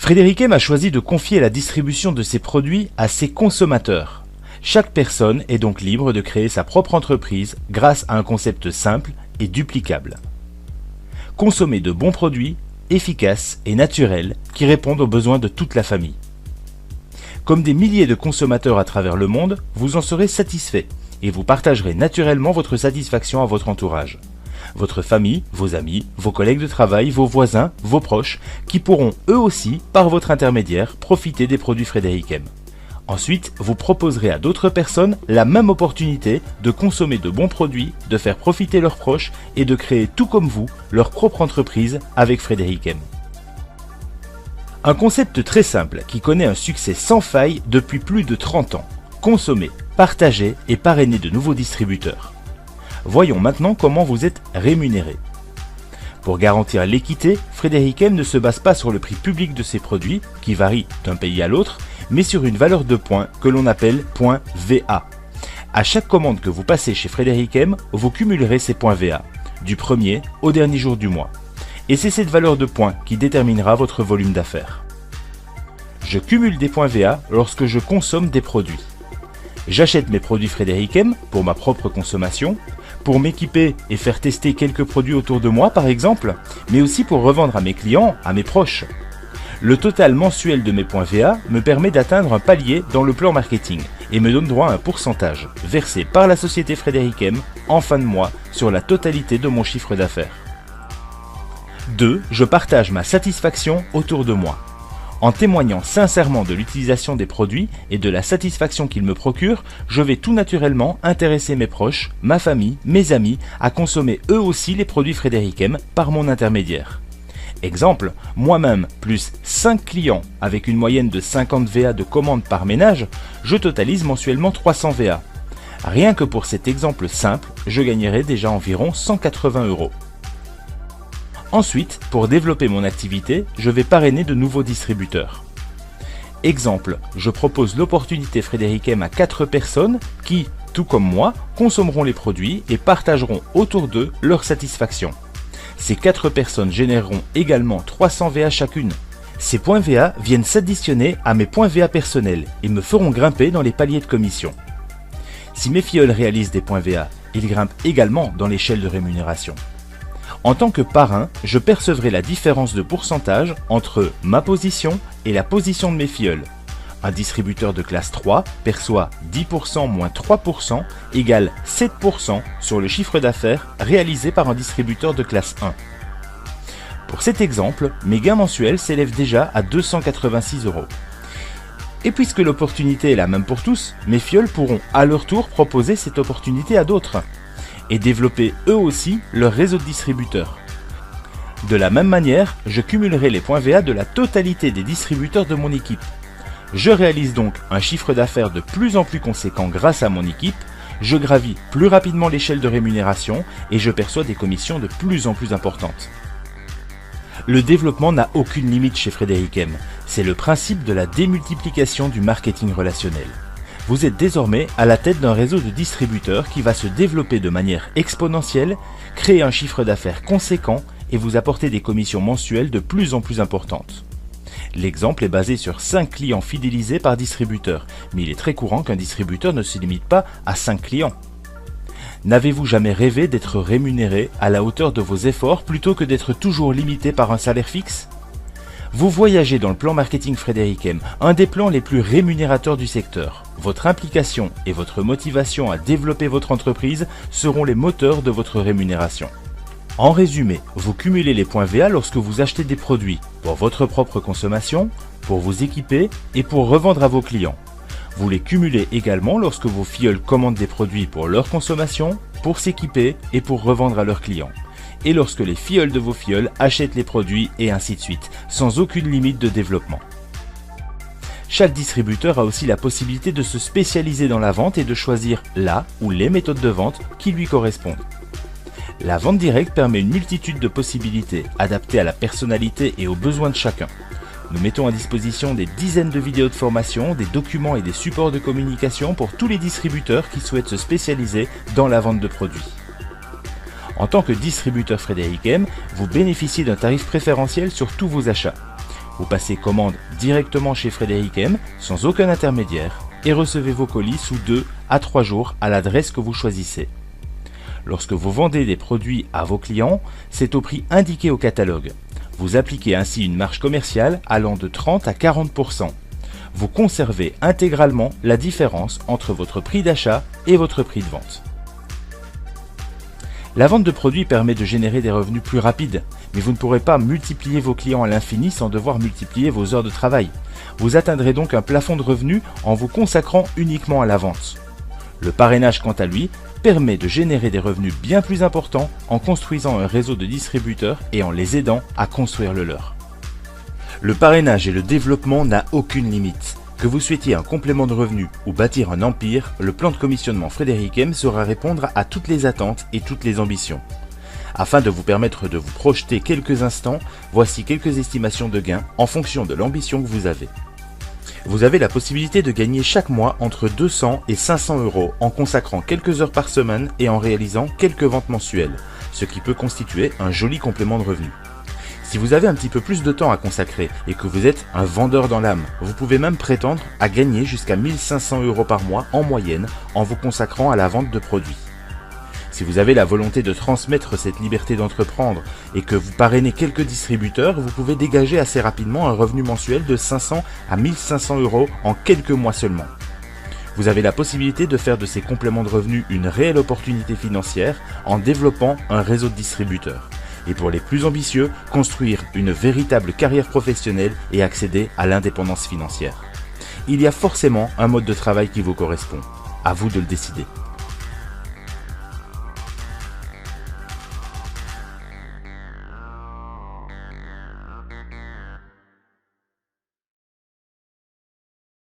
Frédéric M a choisi de confier la distribution de ses produits à ses consommateurs. Chaque personne est donc libre de créer sa propre entreprise grâce à un concept simple et duplicable. Consommer de bons produits, efficaces et naturels qui répondent aux besoins de toute la famille. Comme des milliers de consommateurs à travers le monde, vous en serez satisfait et vous partagerez naturellement votre satisfaction à votre entourage. Votre famille, vos amis, vos collègues de travail, vos voisins, vos proches, qui pourront eux aussi, par votre intermédiaire, profiter des produits Frédéric M. Ensuite, vous proposerez à d'autres personnes la même opportunité de consommer de bons produits, de faire profiter leurs proches et de créer tout comme vous leur propre entreprise avec Frédéric M. Un concept très simple qui connaît un succès sans faille depuis plus de 30 ans. Consommer, partager et parrainer de nouveaux distributeurs. Voyons maintenant comment vous êtes rémunéré. Pour garantir l'équité, Frédéric M ne se base pas sur le prix public de ses produits, qui varie d'un pays à l'autre, mais sur une valeur de points que l'on appelle points VA. À chaque commande que vous passez chez Frédéric M, vous cumulerez ces points VA, du premier au dernier jour du mois. Et c'est cette valeur de points qui déterminera votre volume d'affaires. Je cumule des points VA lorsque je consomme des produits. J'achète mes produits Frédéric M pour ma propre consommation, pour m'équiper et faire tester quelques produits autour de moi par exemple, mais aussi pour revendre à mes clients, à mes proches. Le total mensuel de mes points VA me permet d'atteindre un palier dans le plan marketing et me donne droit à un pourcentage versé par la société Frédéric M en fin de mois sur la totalité de mon chiffre d'affaires. 2. Je partage ma satisfaction autour de moi. En témoignant sincèrement de l'utilisation des produits et de la satisfaction qu'ils me procurent, je vais tout naturellement intéresser mes proches, ma famille, mes amis à consommer eux aussi les produits Frédéric M par mon intermédiaire. Exemple, moi-même plus 5 clients avec une moyenne de 50 VA de commandes par ménage, je totalise mensuellement 300 VA. Rien que pour cet exemple simple, je gagnerai déjà environ 180 €. Ensuite, pour développer mon activité, je vais parrainer de nouveaux distributeurs. Exemple, je propose l'opportunité Frédéric M à 4 personnes qui, tout comme moi, consommeront les produits et partageront autour d'eux leur satisfaction. Ces 4 personnes généreront également 300 VA chacune. Ces points VA viennent s'additionner à mes points VA personnels et me feront grimper dans les paliers de commission. Si mes filleuls réalisent des points VA, ils grimpent également dans l'échelle de rémunération. En tant que parrain, je percevrai la différence de pourcentage entre ma position et la position de mes filleuls. Un distributeur de classe 3 perçoit 10% moins 3% égale 7% sur le chiffre d'affaires réalisé par un distributeur de classe 1. Pour cet exemple, mes gains mensuels s'élèvent déjà à 286 €. Et puisque l'opportunité est la même pour tous, mes filleuls pourront à leur tour proposer cette opportunité à d'autres et développer eux aussi leur réseau de distributeurs. De la même manière, je cumulerai les points VA de la totalité des distributeurs de mon équipe. Je réalise donc un chiffre d'affaires de plus en plus conséquent grâce à mon équipe, je gravis plus rapidement l'échelle de rémunération et je perçois des commissions de plus en plus importantes. Le développement n'a aucune limite chez Frédéric M. C'est le principe de la démultiplication du marketing relationnel. Vous êtes désormais à la tête d'un réseau de distributeurs qui va se développer de manière exponentielle, créer un chiffre d'affaires conséquent et vous apporter des commissions mensuelles de plus en plus importantes. L'exemple est basé sur 5 clients fidélisés par distributeur, mais il est très courant qu'un distributeur ne se limite pas à 5 clients. N'avez-vous jamais rêvé d'être rémunéré à la hauteur de vos efforts plutôt que d'être toujours limité par un salaire fixe ? Vous voyagez dans le plan marketing Frédéric M, un des plans les plus rémunérateurs du secteur. Votre implication et votre motivation à développer votre entreprise seront les moteurs de votre rémunération. En résumé, vous cumulez les points VA lorsque vous achetez des produits pour votre propre consommation, pour vous équiper et pour revendre à vos clients. Vous les cumulez également lorsque vos filleuls commandent des produits pour leur consommation, pour s'équiper et pour revendre à leurs clients. Et lorsque les filleuls de vos filleuls achètent les produits et ainsi de suite, sans aucune limite de développement. Chaque distributeur a aussi la possibilité de se spécialiser dans la vente et de choisir la ou les méthodes de vente qui lui correspondent. La vente directe permet une multitude de possibilités adaptées à la personnalité et aux besoins de chacun. Nous mettons à disposition des dizaines de vidéos de formation, des documents et des supports de communication pour tous les distributeurs qui souhaitent se spécialiser dans la vente de produits. En tant que distributeur Frédéric M, vous bénéficiez d'un tarif préférentiel sur tous vos achats. Vous passez commande directement chez Frédéric M sans aucun intermédiaire et recevez vos colis sous 2 à 3 jours à l'adresse que vous choisissez. Lorsque vous vendez des produits à vos clients, c'est au prix indiqué au catalogue. Vous appliquez ainsi une marge commerciale allant de 30 à 40%. Vous conservez intégralement la différence entre votre prix d'achat et votre prix de vente. La vente de produits permet de générer des revenus plus rapides, mais vous ne pourrez pas multiplier vos clients à l'infini sans devoir multiplier vos heures de travail. Vous atteindrez donc un plafond de revenus en vous consacrant uniquement à la vente. Le parrainage, quant à lui, permet de générer des revenus bien plus importants en construisant un réseau de distributeurs et en les aidant à construire le leur. Le parrainage et le développement n'a aucune limite. Que vous souhaitiez un complément de revenus ou bâtir un empire, le plan de commissionnement Frédéric M saura répondre à toutes les attentes et toutes les ambitions. Afin de vous permettre de vous projeter quelques instants, voici quelques estimations de gains en fonction de l'ambition que vous avez. Vous avez la possibilité de gagner chaque mois entre 200 et 500 € en consacrant quelques heures par semaine et en réalisant quelques ventes mensuelles, ce qui peut constituer un joli complément de revenus. Si vous avez un petit peu plus de temps à consacrer et que vous êtes un vendeur dans l'âme, vous pouvez même prétendre à gagner jusqu'à 1500 € par mois en moyenne en vous consacrant à la vente de produits. Si vous avez la volonté de transmettre cette liberté d'entreprendre et que vous parrainez quelques distributeurs, vous pouvez dégager assez rapidement un revenu mensuel de 500 à 1500 € en quelques mois seulement. Vous avez la possibilité de faire de ces compléments de revenus une réelle opportunité financière en développant un réseau de distributeurs. Et pour les plus ambitieux, construire une véritable carrière professionnelle et accéder à l'indépendance financière. Il y a forcément un mode de travail qui vous correspond. À vous de le décider.